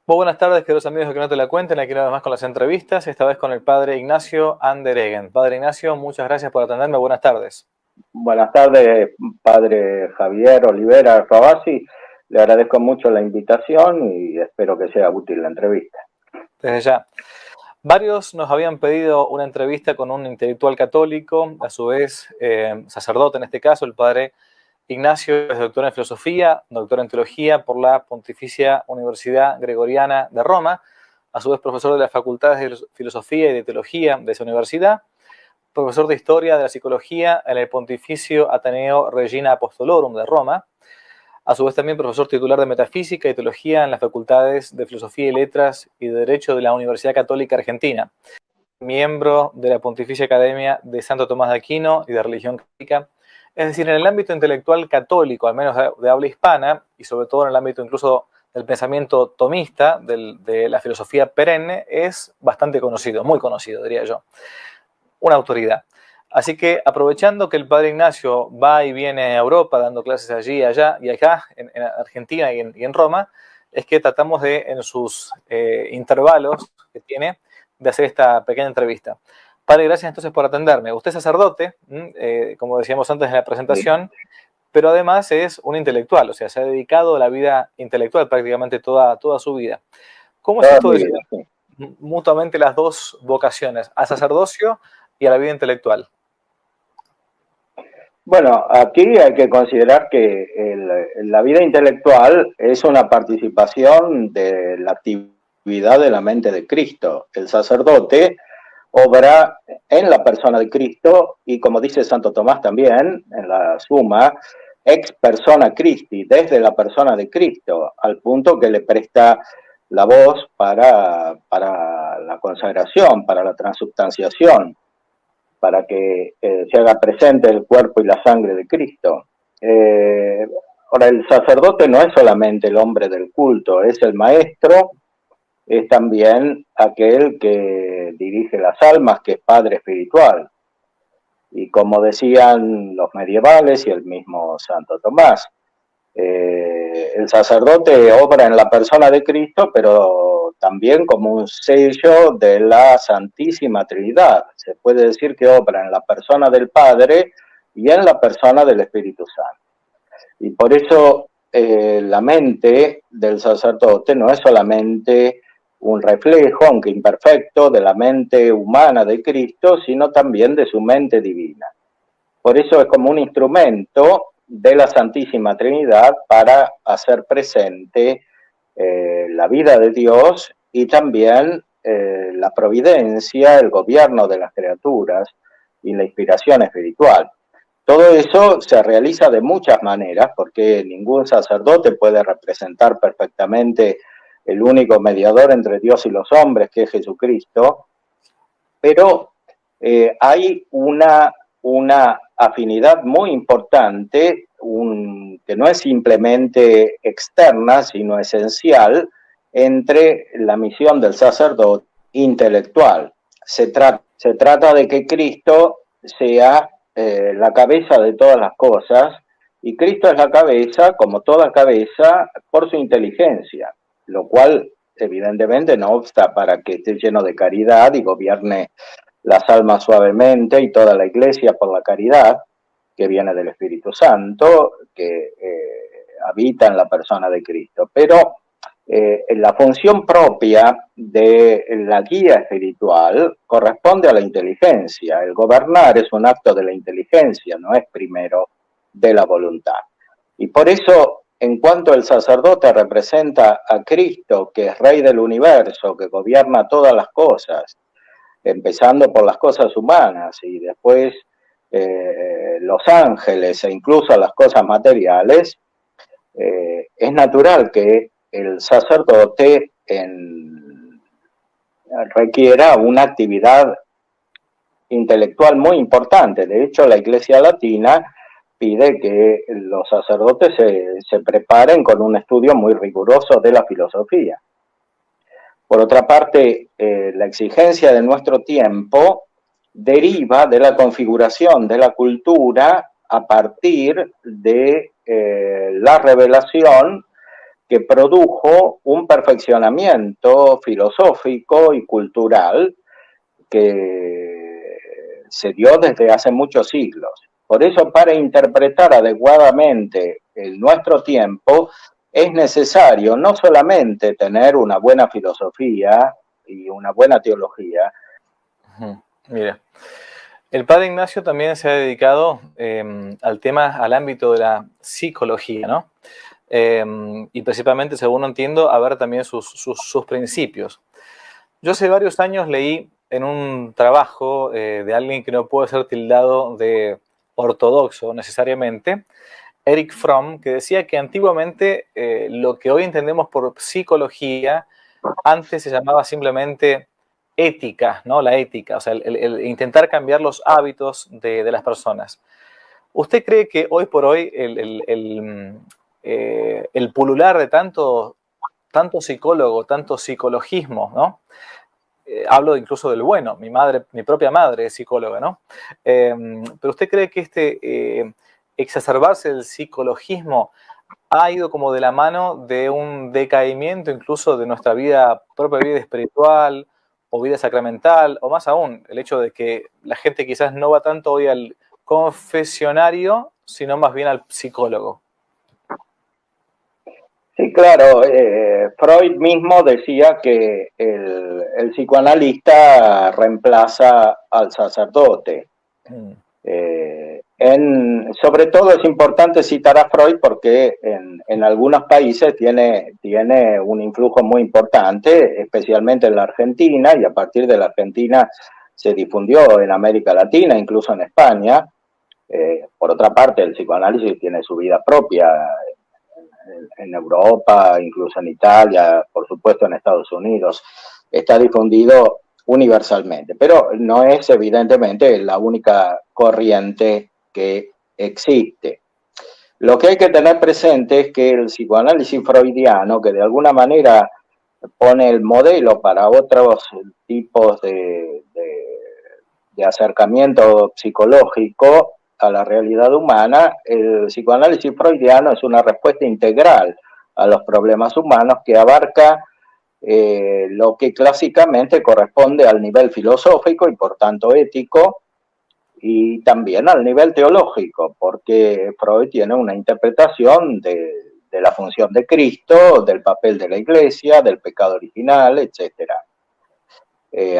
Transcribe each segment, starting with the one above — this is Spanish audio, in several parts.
Muy buenas tardes, queridos amigos de Que No Te La Cuenten, aquí una vez más con las entrevistas, esta vez con el padre Ignacio Andereggen. Padre Ignacio, muchas gracias por atenderme, buenas tardes. Buenas tardes, padre Javier Olivera Rabasi. Le agradezco mucho la invitación y espero que sea útil la entrevista. Desde ya. Varios nos habían pedido una entrevista con un intelectual católico, a su vez sacerdote en este caso, el padre Ignacio es doctor en filosofía, doctor en teología por la Pontificia Universidad Gregoriana de Roma, a su vez profesor de las facultades de filosofía y de teología de esa universidad, profesor de historia de la psicología en el Pontificio Ateneo Regina Apostolorum de Roma, a su vez también profesor titular de metafísica y teología en las facultades de filosofía y letras y de derecho de la Universidad Católica Argentina, miembro de la Pontificia Academia de Santo Tomás de Aquino y de Religión Católica. Es decir, en el ámbito intelectual católico, al menos de habla hispana, y sobre todo en el ámbito incluso del pensamiento tomista, de la filosofía perenne, es bastante conocido, muy conocido, diría yo. Una autoridad. Así que aprovechando que el padre Ignacio va y viene a Europa dando clases allí, allá y acá, en Argentina y en Roma, es que tratamos de, en sus intervalos que tiene, de hacer esta pequeña entrevista. Padre, gracias entonces por atenderme. Usted es sacerdote, como decíamos antes en la presentación, pero además es un intelectual, o sea, se ha dedicado a la vida intelectual prácticamente toda su vida. ¿Cómo es Toda esto mi de vida, llevar sí. mutuamente las dos vocaciones, al sacerdocio y a la vida intelectual? Bueno, aquí hay que considerar que la vida intelectual es una participación de la actividad de la mente de Cristo. El sacerdote obra en la persona de Cristo y, como dice Santo Tomás también en la Suma, ex persona Christi, desde la persona de Cristo, al punto que le presta la voz para la consagración, para la transubstanciación, para que se haga presente el cuerpo y la sangre de Cristo. Ahora, el sacerdote no es solamente el hombre del culto, es el maestro, es también aquel que dirige las almas, que es padre espiritual. Y como decían los medievales y el mismo Santo Tomás, el sacerdote obra en la persona de Cristo, pero también como un sello de la Santísima Trinidad. Se puede decir que obra en la persona del Padre y en la persona del Espíritu Santo. Y por eso la mente del sacerdote no es solamente un reflejo, aunque imperfecto, de la mente humana de Cristo, sino también de su mente divina. Por eso es como un instrumento de la Santísima Trinidad para hacer presente la vida de Dios y también la providencia, el gobierno de las criaturas y la inspiración espiritual. Todo eso se realiza de muchas maneras, porque ningún sacerdote puede representar perfectamente el único mediador entre Dios y los hombres, que es Jesucristo, pero hay una afinidad muy importante, que no es simplemente externa, sino esencial, entre la misión del sacerdote intelectual. Se trata de que Cristo sea la cabeza de todas las cosas, y Cristo es la cabeza, como toda cabeza, por su inteligencia, lo cual evidentemente no obsta para que esté lleno de caridad y gobierne las almas suavemente, y toda la iglesia por la caridad que viene del Espíritu Santo, que habita en la persona de Cristo. Pero la función propia de la guía espiritual corresponde a la inteligencia. El gobernar es un acto de la inteligencia, no es primero de la voluntad. Y por eso, en cuanto el sacerdote representa a Cristo, que es Rey del universo, que gobierna todas las cosas, empezando por las cosas humanas y después los ángeles e incluso las cosas materiales, es natural que el sacerdote requiera una actividad intelectual muy importante. De hecho, la Iglesia Latina pide que los sacerdotes se preparen con un estudio muy riguroso de la filosofía. Por otra parte, la exigencia de nuestro tiempo deriva de la configuración de la cultura a partir de la revelación que produjo un perfeccionamiento filosófico y cultural que se dio desde hace muchos siglos. Por eso, para interpretar adecuadamente nuestro tiempo, es necesario no solamente tener una buena filosofía y una buena teología. Mira, el padre Ignacio también se ha dedicado al ámbito de la psicología, ¿no? Y principalmente, según entiendo, a ver también sus principios. Yo hace varios años leí en un trabajo de alguien que no puede ser tildado de ortodoxo necesariamente, Erich Fromm, que decía que antiguamente lo que hoy entendemos por psicología antes se llamaba simplemente ética, ¿no? La ética, o sea, el intentar cambiar los hábitos de las personas. ¿Usted cree que hoy por hoy el pulular de tanto psicólogo, tanto psicologismo, ¿no? Hablo incluso del bueno, mi propia madre es psicóloga, ¿no? Pero ¿usted cree que exacerbarse del psicologismo ha ido como de la mano de un decaimiento incluso de nuestra propia vida espiritual o vida sacramental, o más aún, el hecho de que la gente quizás no va tanto hoy al confesionario, sino más bien al psicólogo? Sí, claro, Freud mismo decía que el psicoanalista reemplaza al sacerdote. Sobre todo es importante citar a Freud porque en algunos países tiene un influjo muy importante, especialmente en la Argentina, y a partir de la Argentina se difundió en América Latina, incluso en España. Por otra parte, el psicoanálisis tiene su vida propia en Europa, incluso en Italia, por supuesto en Estados Unidos. Está difundido universalmente, pero no es evidentemente la única corriente que existe. Lo que hay que tener presente es que el psicoanálisis freudiano, que de alguna manera pone el modelo para otros tipos de acercamiento psicológico a la realidad humana, el psicoanálisis freudiano es una respuesta integral a los problemas humanos que abarca lo que clásicamente corresponde al nivel filosófico y por tanto ético, y también al nivel teológico, porque Freud tiene una interpretación de la función de Cristo, del papel de la Iglesia, del pecado original, etcétera.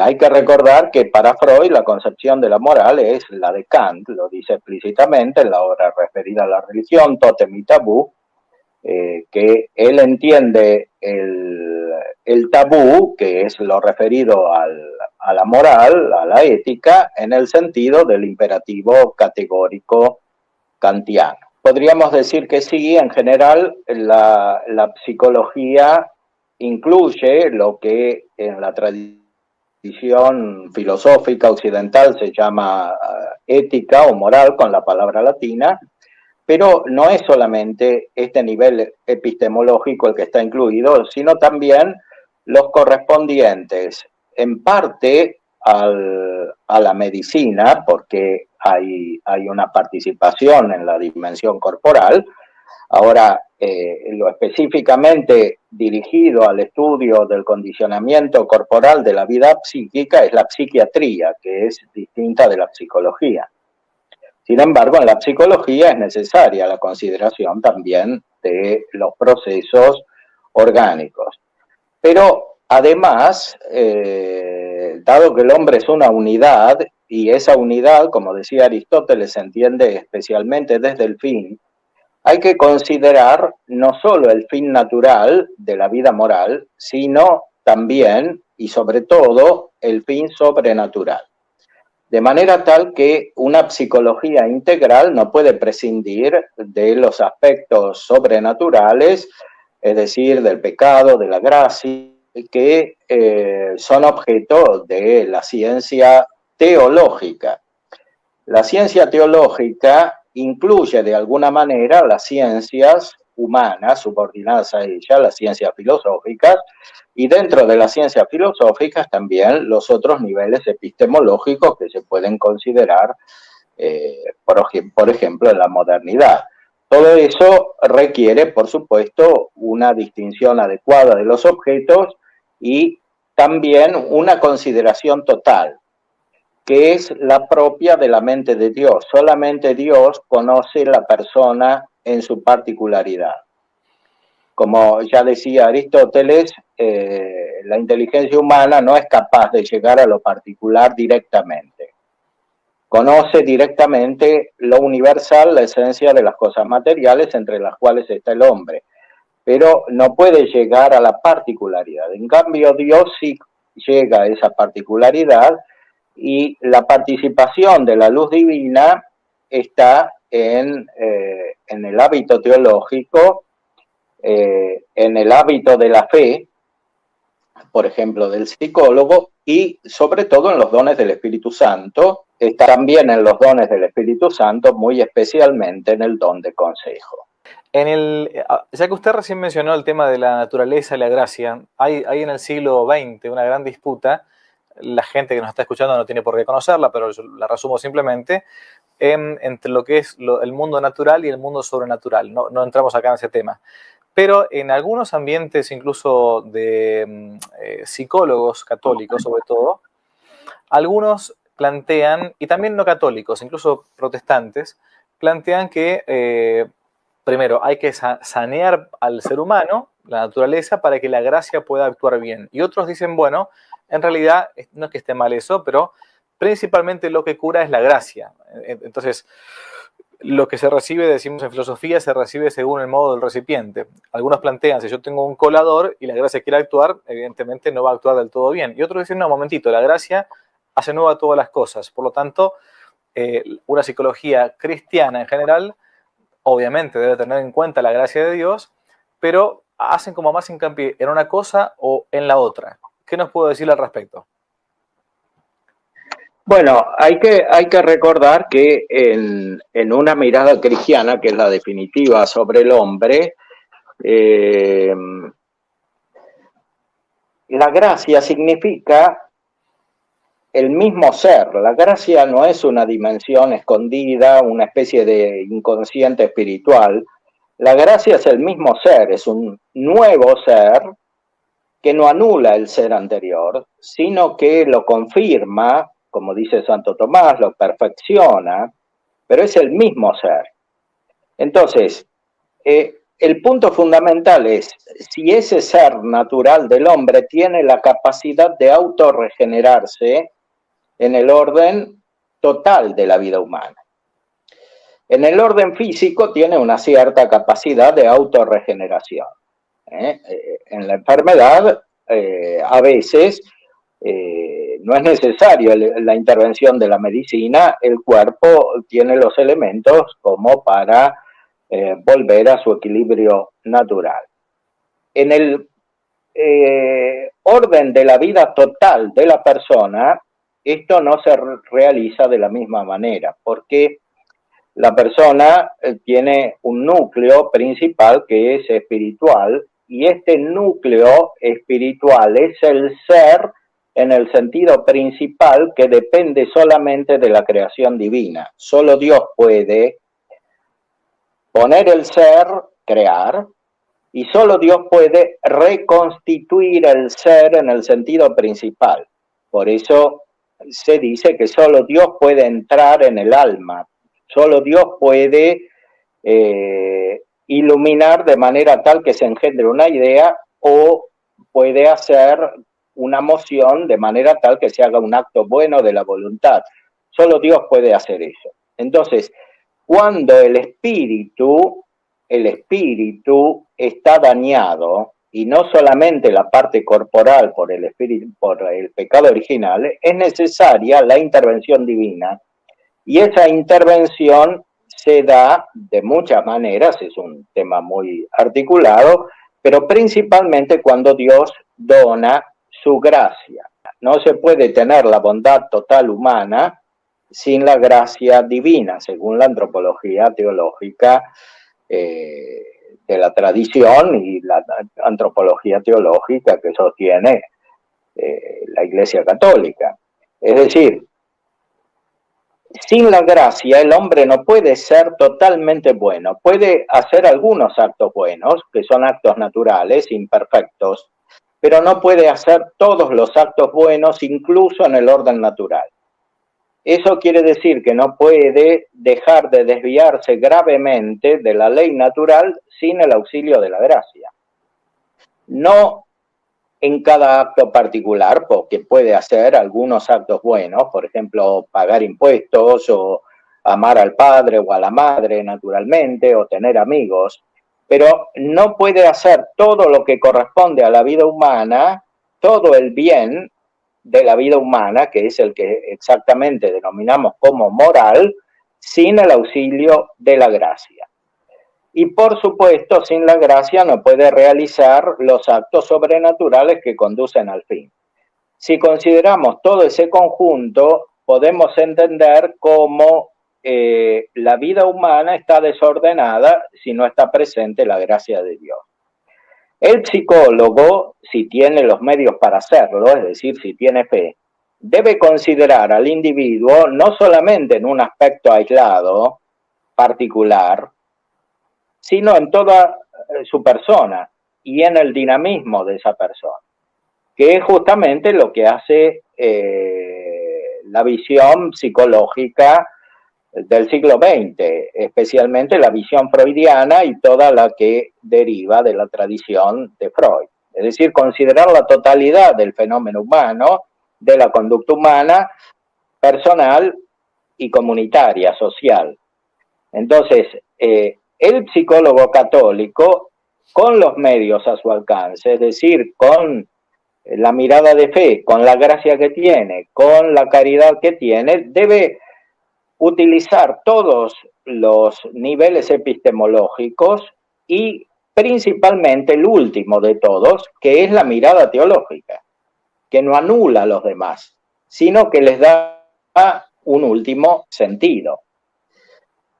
Hay que recordar que para Freud la concepción de la moral es la de Kant, lo dice explícitamente en la obra referida a la religión, Tótem y Tabú, que él entiende el tabú, que es lo referido a la moral, a la ética, en el sentido del imperativo categórico kantiano. Podríamos decir que sí, en general la psicología incluye lo que en la tradición filosófica occidental se llama ética o moral con la palabra latina, pero no es solamente este nivel epistemológico el que está incluido, sino también los correspondientes en parte a la medicina, porque hay una participación en la dimensión corporal. Ahora, lo específicamente dirigido al estudio del condicionamiento corporal de la vida psíquica es la psiquiatría, que es distinta de la psicología. Sin embargo, en la psicología es necesaria la consideración también de los procesos orgánicos. Pero además, dado que el hombre es una unidad, y esa unidad, como decía Aristóteles, se entiende especialmente desde el fin, hay que considerar no solo el fin natural de la vida moral, sino también y sobre todo el fin sobrenatural. De manera tal que una psicología integral no puede prescindir de los aspectos sobrenaturales, es decir, del pecado, de la gracia, que son objeto de la ciencia teológica. La ciencia teológica incluye de alguna manera las ciencias humanas subordinadas a ella, las ciencias filosóficas, y dentro de las ciencias filosóficas también los otros niveles epistemológicos que se pueden considerar, por ejemplo, en la modernidad. Todo eso requiere, por supuesto, una distinción adecuada de los objetos y también una consideración total, que es la propia de la mente de Dios. Solamente Dios conoce la persona en su particularidad. Como ya decía Aristóteles, la inteligencia humana no es capaz de llegar a lo particular directamente. Conoce directamente lo universal, la esencia de las cosas materiales entre las cuales está el hombre, pero no puede llegar a la particularidad. En cambio, Dios sí llega a esa particularidad y la participación de la luz divina está en el hábito teológico, en el hábito de la fe, por ejemplo, del psicólogo, y sobre todo en los dones del Espíritu Santo, está también en los dones del Espíritu Santo, muy especialmente en el don de consejo. Ya que usted recién mencionó el tema de la naturaleza y la gracia, hay en el siglo XX una gran disputa. La gente que nos está escuchando no tiene por qué conocerla, pero la resumo simplemente, entre lo que es el mundo natural y el mundo sobrenatural. No entramos acá en ese tema. Pero en algunos ambientes, incluso de psicólogos católicos sobre todo, algunos plantean, y también no católicos, incluso protestantes, plantean que primero hay que sanear al ser humano, la naturaleza, para que la gracia pueda actuar bien. Y otros dicen, bueno, en realidad no es que esté mal eso, pero principalmente lo que cura es la gracia. Entonces, lo que se recibe, decimos en filosofía, se recibe según el modo del recipiente. Algunos plantean, si yo tengo un colador y la gracia quiere actuar, evidentemente no va a actuar del todo bien. Y otros dicen, no, momentito, la gracia hace nueva todas las cosas. Por lo tanto, una psicología cristiana en general, obviamente debe tener en cuenta la gracia de Dios, pero hacen como más hincapié en una cosa o en la otra. ¿Qué nos puedo decir al respecto? Bueno, hay que recordar que en una mirada cristiana, que es la definitiva sobre el hombre, la gracia significa el mismo ser. La gracia no es una dimensión escondida, una especie de inconsciente espiritual. La gracia es el mismo ser, es un nuevo ser que no anula el ser anterior, sino que lo confirma, como dice Santo Tomás, lo perfecciona, pero es el mismo ser. Entonces, el punto fundamental es si ese ser natural del hombre tiene la capacidad de autorregenerarse en el orden total de la vida humana. En el orden físico tiene una cierta capacidad de autorregeneración. En la enfermedad, a veces, no es necesario la intervención de la medicina, el cuerpo tiene los elementos como para volver a su equilibrio natural. En el orden de la vida total de la persona, esto no se realiza de la misma manera, porque la persona tiene un núcleo principal que es espiritual, y este núcleo espiritual es el ser en el sentido principal que depende solamente de la creación divina. Solo Dios puede poner el ser, crear, y solo Dios puede reconstituir el ser en el sentido principal. Por eso se dice que solo Dios puede entrar en el alma, solo Dios puede iluminar de manera tal que se engendre una idea, o puede hacer una moción de manera tal que se haga un acto bueno de la voluntad. Solo Dios puede hacer eso. Entonces, cuando el espíritu está dañado, y no solamente la parte corporal por el pecado original, es necesaria la intervención divina, y esa intervención se da de muchas maneras, es un tema muy articulado, pero principalmente cuando Dios dona su gracia. No se puede tener la bondad total humana sin la gracia divina, según la antropología teológica de la tradición y la antropología teológica que sostiene la Iglesia Católica. Es decir, Sin la gracia, el hombre no puede ser totalmente bueno. Puede hacer algunos actos buenos, que son actos naturales, imperfectos, pero no puede hacer todos los actos buenos, incluso en el orden natural. Eso quiere decir que no puede dejar de desviarse gravemente de la ley natural sin el auxilio de la gracia. No en cada acto particular, porque puede hacer algunos actos buenos, por ejemplo, pagar impuestos o amar al padre o a la madre, naturalmente, o tener amigos, pero no puede hacer todo lo que corresponde a la vida humana, todo el bien de la vida humana, que es el que exactamente denominamos como moral, sin el auxilio de la gracia. Y por supuesto, sin la gracia no puede realizar los actos sobrenaturales que conducen al fin. Si consideramos todo ese conjunto, podemos entender cómo la vida humana está desordenada si no está presente la gracia de Dios. El psicólogo, si tiene los medios para hacerlo, es decir, si tiene fe, debe considerar al individuo no solamente en un aspecto aislado, particular, sino en toda su persona y en el dinamismo de esa persona, que es justamente lo que hace la visión psicológica del siglo XX, especialmente la visión freudiana y toda la que deriva de la tradición de Freud. Es decir, considerar la totalidad del fenómeno humano, de la conducta humana, personal y comunitaria, social. Entonces, el psicólogo católico, con los medios a su alcance, es decir, con la mirada de fe, con la gracia que tiene, con la caridad que tiene, debe utilizar todos los niveles epistemológicos y principalmente el último de todos, que es la mirada teológica, que no anula a los demás, sino que les da un último sentido.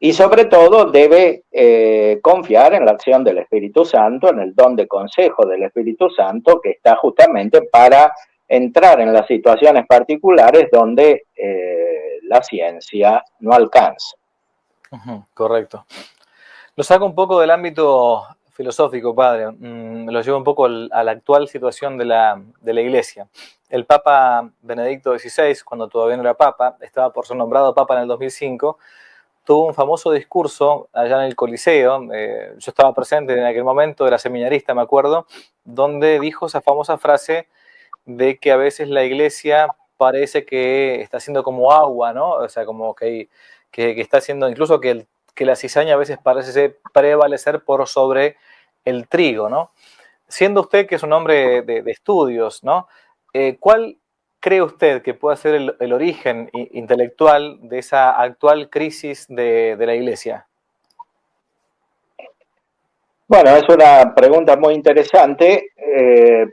Y sobre todo debe confiar en la acción del Espíritu Santo, en el don de consejo del Espíritu Santo, que está justamente para entrar en las situaciones particulares donde la ciencia no alcanza. Correcto. Lo saco un poco del ámbito filosófico, padre. Lo llevo un poco a la actual situación de la Iglesia. El Papa Benedicto XVI, cuando todavía no era Papa, estaba por ser nombrado Papa en el 2005, tuvo un famoso discurso allá en el Coliseo, yo estaba presente en aquel momento, era seminarista, me acuerdo, donde dijo esa famosa frase de que a veces la Iglesia parece que está haciendo como agua, ¿no? O sea, como que está haciendo, incluso que la cizaña a veces parece prevalecer por sobre el trigo, ¿no? Siendo usted que es un hombre de estudios, ¿no? ¿Cuál cree usted que puede ser el origen intelectual de esa actual crisis de la Iglesia? Bueno, es una pregunta muy interesante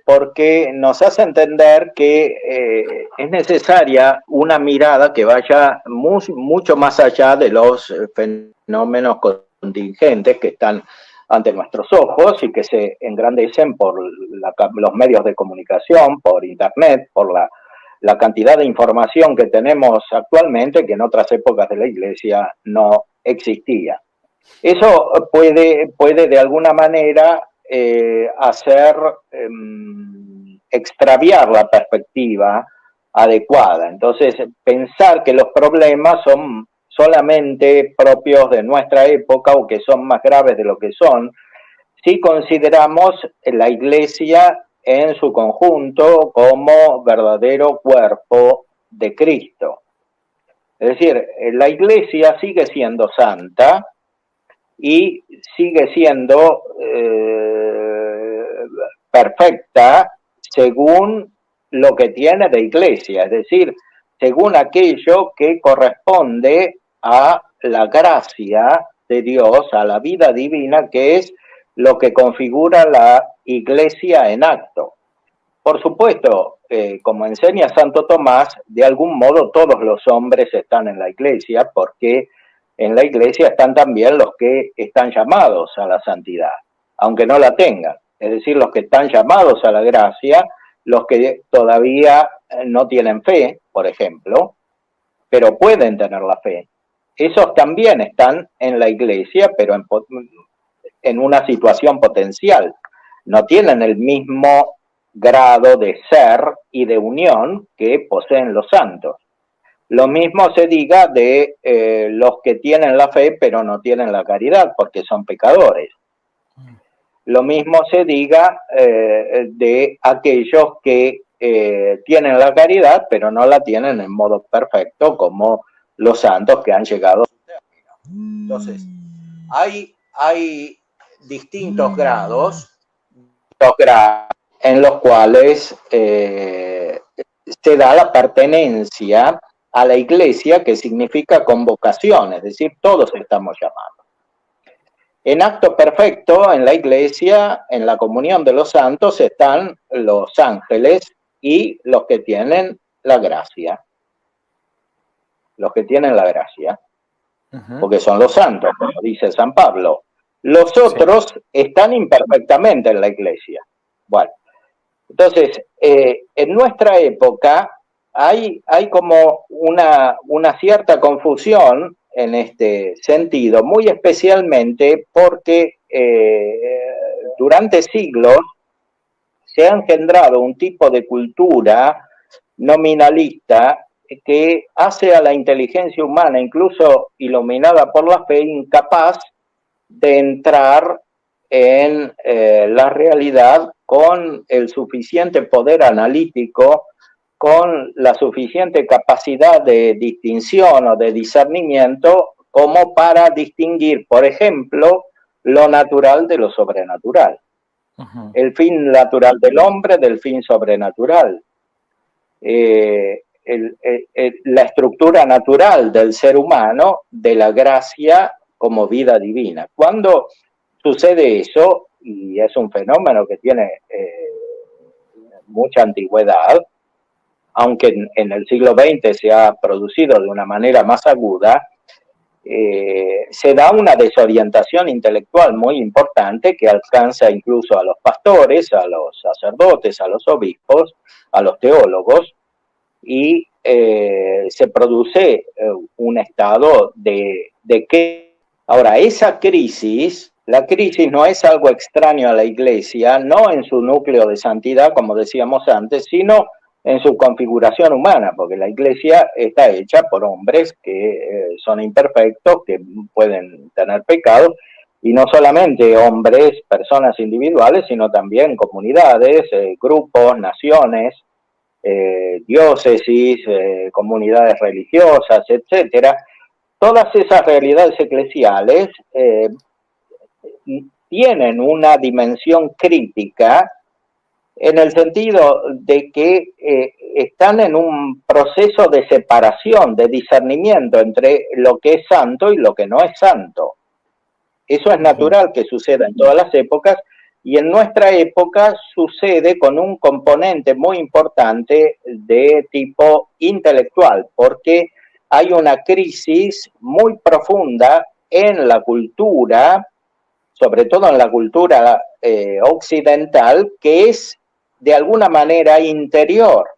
porque nos hace entender que es necesaria una mirada que vaya mucho más allá de los fenómenos contingentes que están ante nuestros ojos y que se engrandecen por los medios de comunicación, por Internet, por la cantidad de información que tenemos actualmente que en otras épocas de la Iglesia no existía. Eso puede de alguna manera hacer extraviar la perspectiva adecuada. Entonces, pensar que los problemas son solamente propios de nuestra época o que son más graves de lo que son, si consideramos la Iglesia en su conjunto como verdadero cuerpo de Cristo. Es decir, la Iglesia sigue siendo santa y sigue siendo perfecta según lo que tiene de Iglesia, es decir, según aquello que corresponde a la gracia de Dios, a la vida divina, que es lo que configura la Iglesia en acto. Por supuesto, como enseña Santo Tomás, de algún modo todos los hombres están en la Iglesia, porque en la Iglesia están también los que están llamados a la santidad, aunque no la tengan. Es decir, los que están llamados a la gracia, los que todavía no tienen fe, por ejemplo, pero pueden tener la fe. Esos también están en la iglesia, pero en una situación potencial. No tienen el mismo grado de ser y de unión que poseen los santos. Lo mismo se diga de los que tienen la fe pero no tienen la caridad porque son pecadores. Lo mismo se diga de aquellos que tienen la caridad pero no la tienen en modo perfecto como los santos que han llegado a su término. Entonces, hay distintos grados en los cuales se da la pertenencia a la iglesia, que significa convocación, es decir, todos estamos llamados. En acto perfecto, en la iglesia, en la comunión de los santos, están los ángeles y los que tienen la gracia. Los que tienen la gracia, porque son los santos, como dice San Pablo. Los otros están imperfectamente en la iglesia. Bueno, entonces, en nuestra época hay como una cierta confusión en este sentido, muy especialmente porque durante siglos se ha engendrado un tipo de cultura nominalista que hace a la inteligencia humana, incluso iluminada por la fe, incapaz de entrar en la realidad con el suficiente poder analítico, con la suficiente capacidad de distinción o de discernimiento como para distinguir, por ejemplo, lo natural de lo sobrenatural. El fin natural del hombre del fin sobrenatural. La estructura natural del ser humano de la gracia como vida divina. Cuando sucede eso, y es un fenómeno que tiene mucha antigüedad, aunque en el siglo XX se ha producido de una manera más aguda, se da una desorientación intelectual muy importante que alcanza incluso a los pastores, a los sacerdotes, a los obispos, a los teólogos, y se produce un estado de que... Ahora, esa crisis, la crisis no es algo extraño a la iglesia, no en su núcleo de santidad, como decíamos antes, sino en su configuración humana, porque la iglesia está hecha por hombres que son imperfectos, que pueden tener pecados, y no solamente hombres, personas individuales, sino también comunidades, grupos, naciones, diócesis, comunidades religiosas, etcétera. Todas esas realidades eclesiales tienen una dimensión crítica en el sentido de que están en un proceso de separación, de discernimiento entre lo que es santo y lo que no es santo. Eso es natural que suceda en todas las épocas, y en nuestra época sucede con un componente muy importante de tipo intelectual, porque hay una crisis muy profunda en la cultura, sobre todo en la cultura occidental, que es de alguna manera interior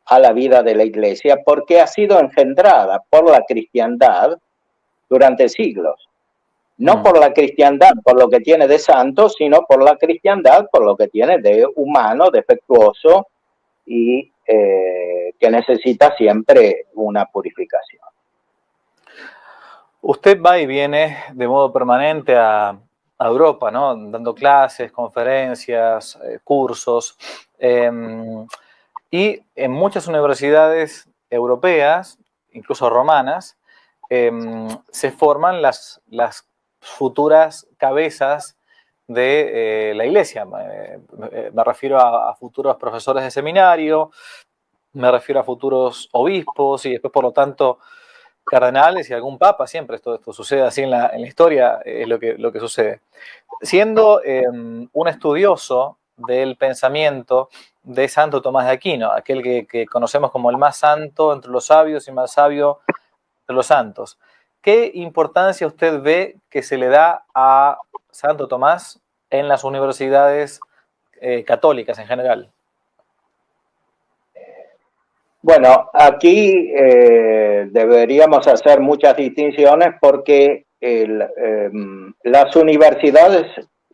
a la vida de la iglesia, porque ha sido engendrada por la cristiandad durante siglos. No por la cristiandad, por lo que tiene de santo, sino por la cristiandad, por lo que tiene de humano, defectuoso y que necesita siempre una purificación. Usted va y viene de modo permanente a Europa, ¿no? Dando clases, conferencias, cursos. Y en muchas universidades europeas, incluso romanas, se forman las futuras cabezas de la iglesia. Me refiero a futuros profesores de seminario, me refiero a futuros obispos y después, por lo tanto, cardenales y algún papa. Siempre esto sucede así en la historia, es lo que sucede. Siendo un estudioso del pensamiento de Santo Tomás de Aquino, aquel que conocemos como el más santo entre los sabios y más sabio entre los santos, ¿qué importancia usted ve que se le da a Santo Tomás en las universidades católicas en general? Bueno, aquí deberíamos hacer muchas distinciones porque las universidades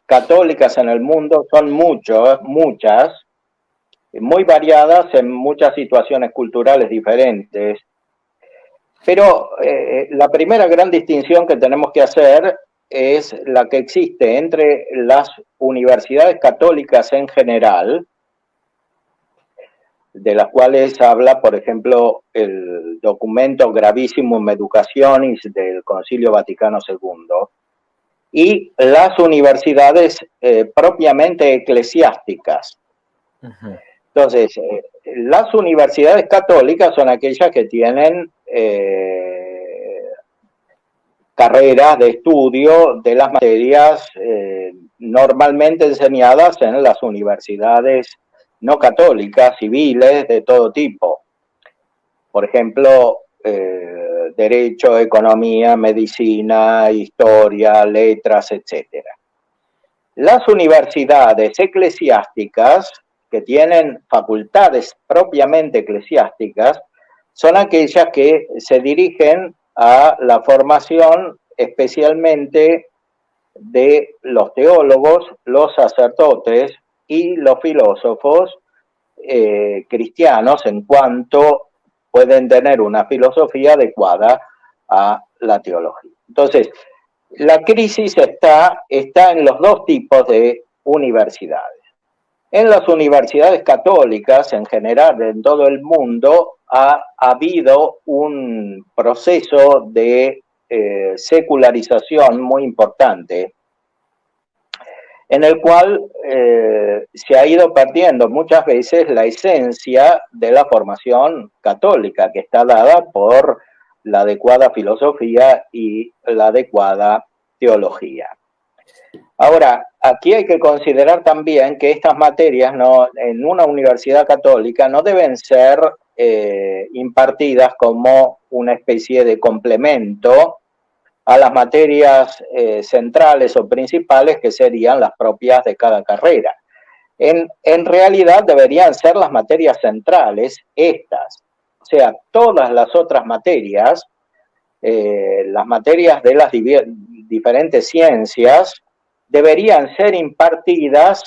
católicas en el mundo son muchas, muy variadas en muchas situaciones culturales diferentes. Pero la primera gran distinción que tenemos que hacer es la que existe entre las universidades católicas en general, de las cuales habla, por ejemplo, el documento Gravissimum Educationis del Concilio Vaticano II, y las universidades propiamente eclesiásticas. Entonces, las universidades católicas son aquellas que tienen carreras de estudio de las materias normalmente enseñadas en las universidades no católicas, civiles, de todo tipo. Por ejemplo, derecho, economía, medicina, historia, letras, etc. Las universidades eclesiásticas, que tienen facultades propiamente eclesiásticas, son aquellas que se dirigen a la formación especialmente de los teólogos, los sacerdotes y los filósofos cristianos en cuanto pueden tener una filosofía adecuada a la teología. Entonces, la crisis está en los dos tipos de universidades. En las universidades católicas, en general, en todo el mundo, ha habido un proceso de secularización muy importante, en el cual se ha ido perdiendo muchas veces la esencia de la formación católica, que está dada por la adecuada filosofía y la adecuada teología. Ahora, aquí hay que considerar también que estas materias en una universidad católica no deben ser impartidas como una especie de complemento a las materias centrales o principales que serían las propias de cada carrera. En realidad deberían ser las materias centrales estas, o sea, todas las otras materias, las materias de las diferentes ciencias, deberían ser impartidas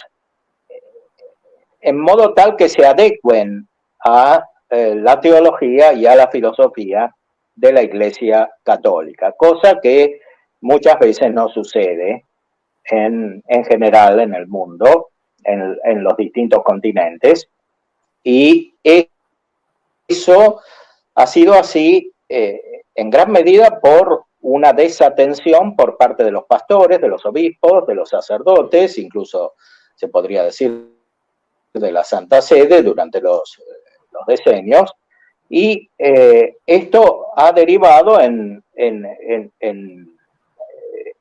en modo tal que se adecuen a la teología y a la filosofía de la Iglesia Católica, cosa que muchas veces no sucede en general en el mundo, en los distintos continentes, y eso ha sido así en gran medida por una desatención por parte de los pastores, de los obispos, de los sacerdotes, incluso se podría decir de la Santa Sede durante los decenios, y esto ha derivado en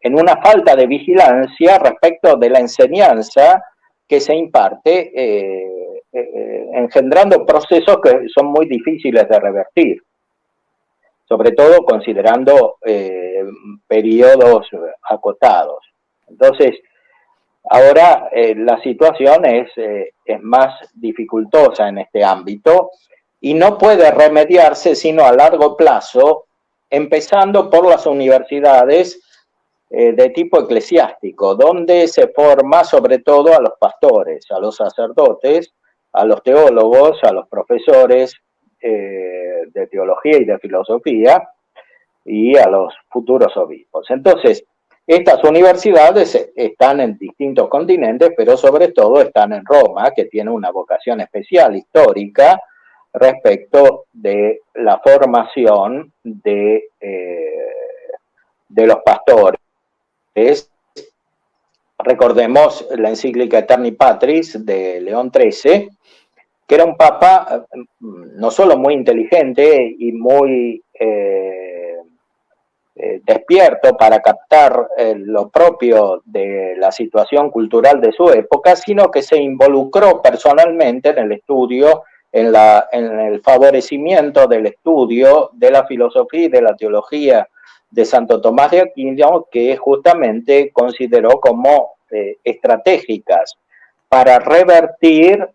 una falta de vigilancia respecto de la enseñanza que se imparte, engendrando procesos que son muy difíciles de revertir, sobre todo considerando periodos acotados. Entonces, ahora la situación es más dificultosa en este ámbito y no puede remediarse sino a largo plazo, empezando por las universidades de tipo eclesiástico, donde se forma sobre todo a los pastores, a los sacerdotes, a los teólogos, a los profesores de teología y de filosofía y a los futuros obispos. Entonces, estas universidades están en distintos continentes, pero sobre todo están en Roma, que tiene una vocación especial histórica respecto de la formación de los pastores. Recordemos la encíclica Eterni Patris de León XIII, que era un papa no solo muy inteligente y muy despierto para captar lo propio de la situación cultural de su época, sino que se involucró personalmente en el estudio, en el favorecimiento del estudio de la filosofía y de la teología de Santo Tomás de Aquino, que justamente consideró como estratégicas para revertir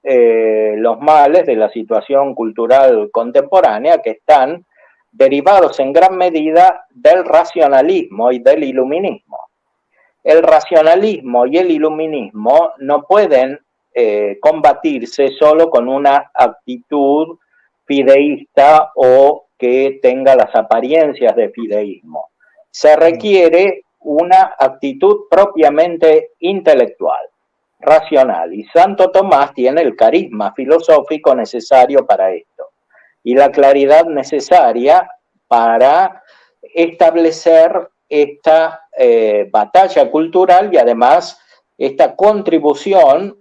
los males de la situación cultural contemporánea, que están derivados en gran medida del racionalismo y del iluminismo. El racionalismo y el iluminismo no pueden combatirse solo con una actitud fideísta o que tenga las apariencias de fideísmo. Se requiere una actitud propiamente intelectual, racional, y Santo Tomás tiene el carisma filosófico necesario para esto y la claridad necesaria para establecer esta batalla cultural y además esta contribución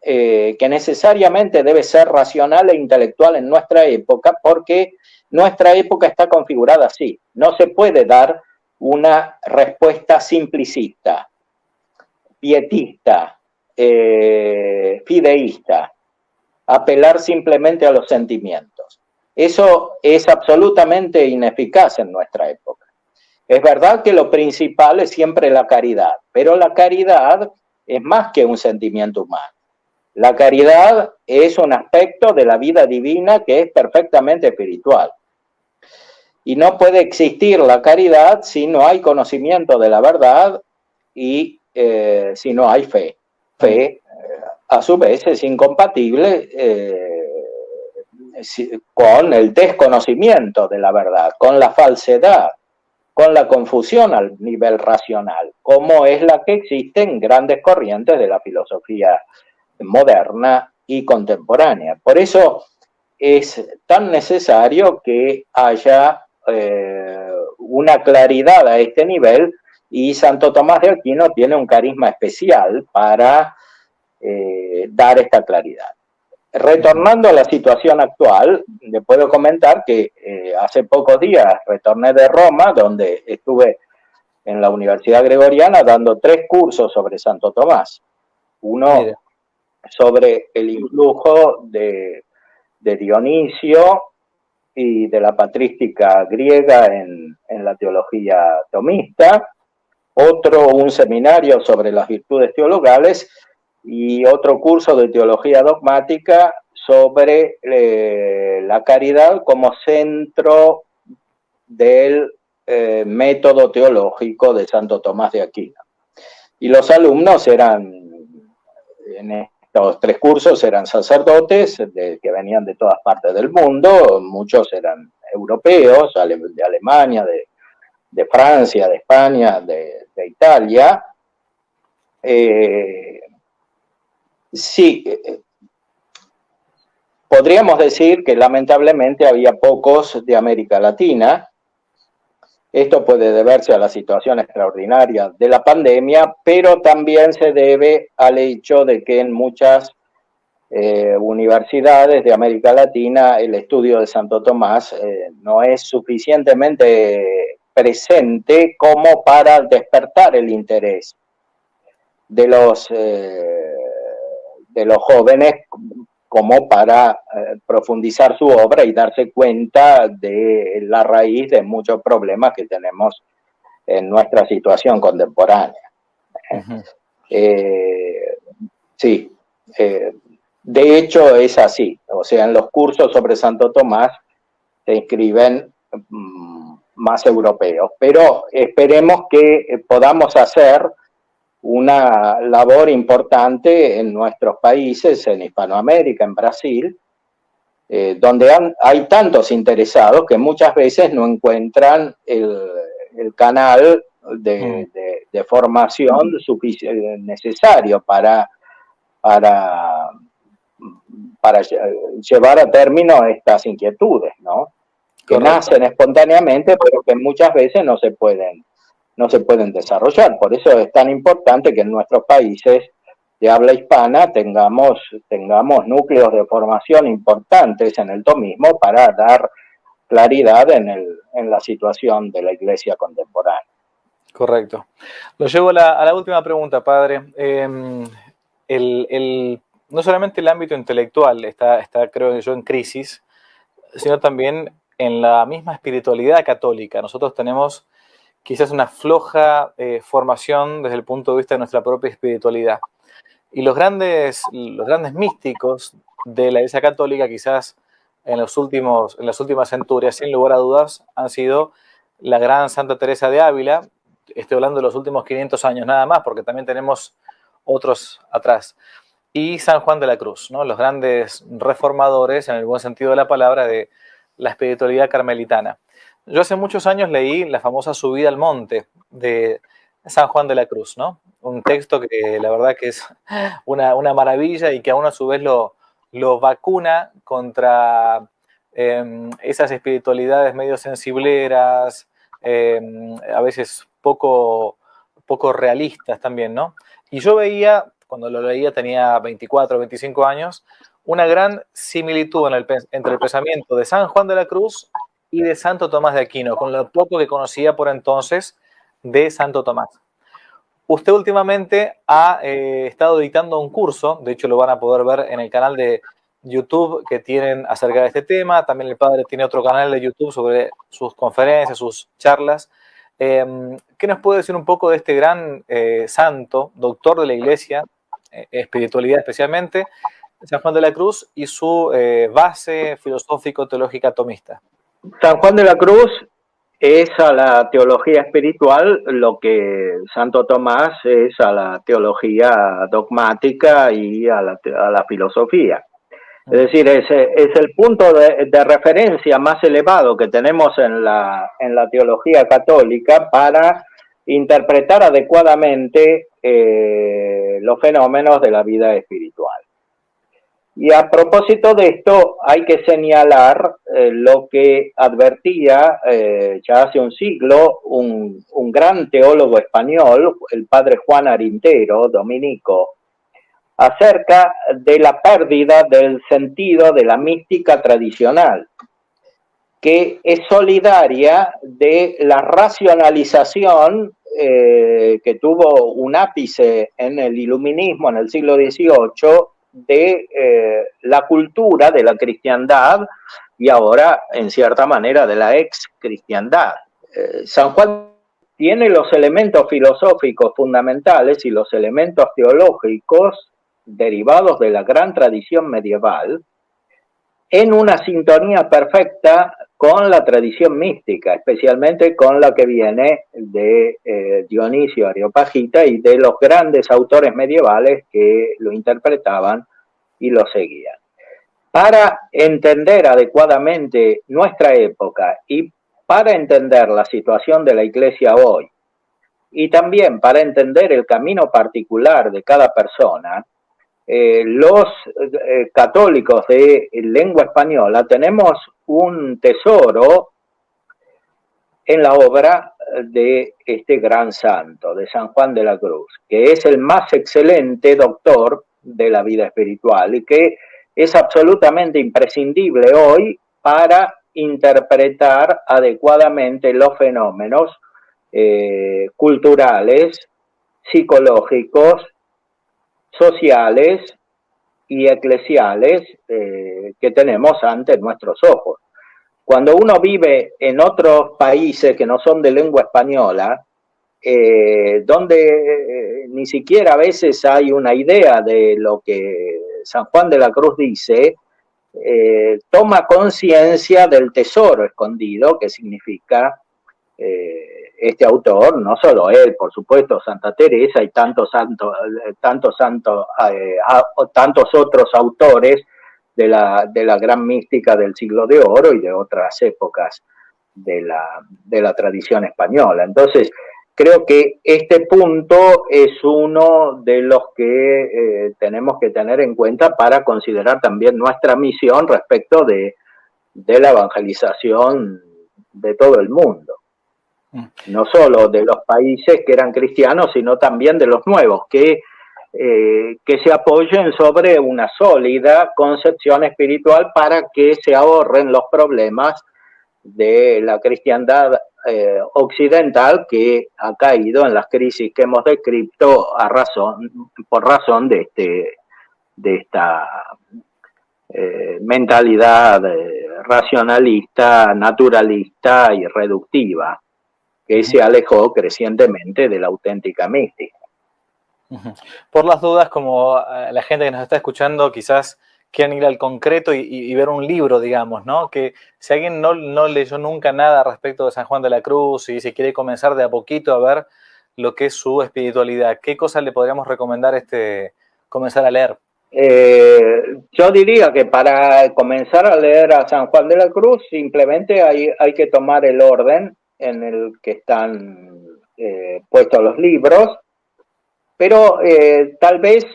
que necesariamente debe ser racional e intelectual en nuestra época, porque nuestra época está configurada así. No se puede dar una respuesta simplicista, pietista, fideísta, apelar simplemente a los sentimientos. Eso es absolutamente ineficaz en nuestra época. Es verdad que lo principal es siempre la caridad, pero la caridad es más que un sentimiento humano. La caridad es un aspecto de la vida divina que es perfectamente espiritual. Y no puede existir la caridad si no hay conocimiento de la verdad y si no hay fe. Fe, a su vez, es incompatible con el desconocimiento de la verdad, con la falsedad, con la confusión al nivel racional, como es la que existe en grandes corrientes de la filosofía moderna y contemporánea. Por eso es tan necesario que haya una claridad a este nivel, y Santo Tomás de Aquino tiene un carisma especial para dar esta claridad. Retornando a la situación actual, le puedo comentar que hace pocos días retorné de Roma, donde estuve en la Universidad Gregoriana dando 3 cursos sobre Santo Tomás. Uno sobre el influjo de Dionisio y de la patrística griega en la teología tomista, otro un seminario sobre las virtudes teologales y otro curso de teología dogmática sobre la caridad como centro del método teológico de Santo Tomás de Aquino. Y los alumnos eran, en estos 3 cursos, eran sacerdotes que venían de todas partes del mundo, muchos eran europeos, de Alemania, de Francia, de España, de Italia. Sí, podríamos decir que lamentablemente había pocos de América Latina. Esto puede deberse a la situación extraordinaria de la pandemia, pero también se debe al hecho de que en muchas universidades de América Latina el estudio de Santo Tomás no es suficientemente presente como para despertar el interés de los jóvenes como para profundizar su obra y darse cuenta de la raíz de muchos problemas que tenemos en nuestra situación contemporánea. Sí, de hecho es así. O sea, en los cursos sobre Santo Tomás se inscriben más europeos, pero esperemos que podamos hacer una labor importante en nuestros países, en Hispanoamérica, en Brasil, donde hay tantos interesados que muchas veces no encuentran el canal de formación necesario para llevar a término estas inquietudes, ¿no? Que nacen espontáneamente, pero que muchas veces no se pueden desarrollar. Por eso es tan importante que en nuestros países de habla hispana tengamos núcleos de formación importantes en el tomismo para dar claridad en la situación de la Iglesia contemporánea. Correcto. Lo llevo a la última pregunta, padre. No solamente el ámbito intelectual está, creo yo, en crisis, sino también en la misma espiritualidad católica. Nosotros tenemos quizás una floja formación desde el punto de vista de nuestra propia espiritualidad. Y los grandes místicos de la Iglesia Católica, quizás en las últimas centurias, sin lugar a dudas, han sido la gran Santa Teresa de Ávila. Estoy hablando de los últimos 500 años nada más, porque también tenemos otros atrás. Y San Juan de la Cruz, ¿no? Los grandes reformadores, en el buen sentido de la palabra, de la espiritualidad carmelitana. Yo hace muchos años leí la famosa Subida al Monte de San Juan de la Cruz, ¿no? Un texto que la verdad que es una maravilla y que aún a su vez lo vacuna contra esas espiritualidades medio sensibleras, a veces poco realistas también, ¿no? Y yo veía, cuando lo leía tenía 24 o 25 años, una gran similitud entre el pensamiento de San Juan de la Cruz y de Santo Tomás de Aquino, con lo poco que conocía por entonces de Santo Tomás. Usted últimamente ha estado dictando un curso, de hecho lo van a poder ver en el canal de YouTube que tienen acerca de este tema. También el padre tiene otro canal de YouTube sobre sus conferencias, sus charlas. ¿Qué nos puede decir un poco de este gran santo, doctor de la Iglesia, espiritualidad especialmente, San Juan de la Cruz, y su base filosófico-teológica tomista? San Juan de la Cruz es a la teología espiritual lo que Santo Tomás es a la teología dogmática y a la filosofía. Es decir, es el punto de referencia más elevado que tenemos en la teología católica para interpretar adecuadamente los fenómenos de la vida espiritual. Y a propósito de esto, hay que señalar lo que advertía ya hace un siglo un gran teólogo español, el padre Juan Arintero, dominico, acerca de la pérdida del sentido de la mística tradicional, que es solidaria de la racionalización que tuvo un ápice en el iluminismo en el siglo XVIII de la cultura de la cristiandad y ahora, en cierta manera, de la ex-cristiandad. San Juan tiene los elementos filosóficos fundamentales y los elementos teológicos derivados de la gran tradición medieval en una sintonía perfecta con la tradición mística, especialmente con la que viene de Dionisio Areopagita y de los grandes autores medievales que lo interpretaban y lo seguían. Para entender adecuadamente nuestra época y para entender la situación de la Iglesia hoy, y también para entender el camino particular de cada persona, los católicos de lengua española tenemos un tesoro en la obra de este gran santo, de San Juan de la Cruz, que es el más excelente doctor de la vida espiritual y que es absolutamente imprescindible hoy para interpretar adecuadamente los fenómenos culturales, psicológicos, sociales y eclesiales que tenemos ante nuestros ojos. Cuando uno vive en otros países que no son de lengua española, donde ni siquiera a veces hay una idea de lo que San Juan de la Cruz dice, toma conciencia del tesoro escondido, que significa este autor, no solo él, por supuesto, Santa Teresa y tantos otros autores de la gran mística del siglo de oro y de otras épocas de la tradición española. Entonces, creo que este punto es uno de los que tenemos que tener en cuenta para considerar también nuestra misión respecto de la evangelización de todo el mundo. No solo de los países que eran cristianos, sino también de los nuevos, que se apoyen sobre una sólida concepción espiritual para que se ahorren los problemas de la cristiandad occidental que ha caído en las crisis que hemos descrito por razón de esta mentalidad racionalista, naturalista y reductiva que se alejó crecientemente de la auténtica mística. Ujú. Por las dudas, como la gente que nos está escuchando quizás quieran ir al concreto y ver un libro, digamos, ¿no? Que si alguien no leyó nunca nada respecto de San Juan de la Cruz y se quiere comenzar de a poquito a ver lo que es su espiritualidad, ¿qué cosas le podríamos recomendar comenzar a leer? Yo diría que para comenzar a leer a San Juan de la Cruz, simplemente hay que tomar el orden en el que están puestos los libros, pero tal vez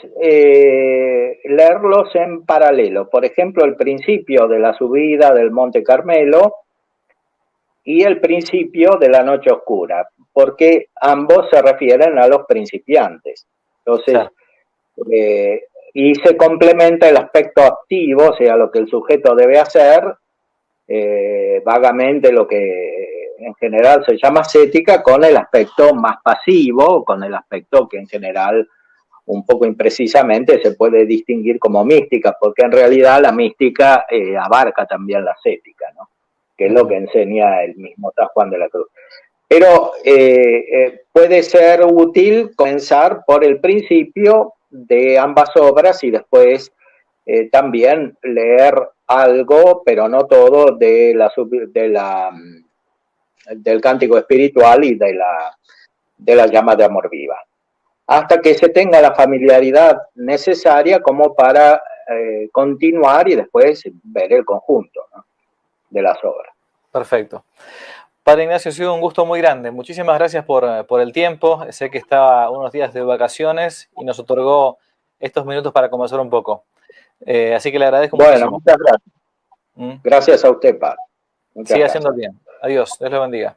leerlos en paralelo. Por ejemplo, el principio de la subida del Monte Carmelo y el principio de la Noche Oscura, porque ambos se refieren a los principiantes. Entonces, Claro. eh, y se complementa el aspecto activo, o sea, lo que el sujeto debe hacer, vagamente lo que en general se llama ascética, con el aspecto más pasivo, con el aspecto que en general un poco imprecisamente se puede distinguir como mística, porque en realidad la mística abarca también la ascética, ¿no? Que es lo que enseña el mismo San Juan de la Cruz. Pero puede ser útil comenzar por el principio de ambas obras y después también leer algo, pero no todo, del cántico espiritual y de la llama de amor viva, hasta que se tenga la familiaridad necesaria como para continuar y después ver el conjunto, ¿no?, de las obras. Perfecto. Padre Ignacio, ha sido un gusto muy grande. Muchísimas gracias por el tiempo. Sé que estaba unos días de vacaciones y nos otorgó estos minutos para conversar un poco. Así que le agradezco Bueno, muchísimo. muchas gracias. Gracias a usted, Pablo. Muchas Siga haciendo gracias. el bien. Adiós. Dios lo bendiga.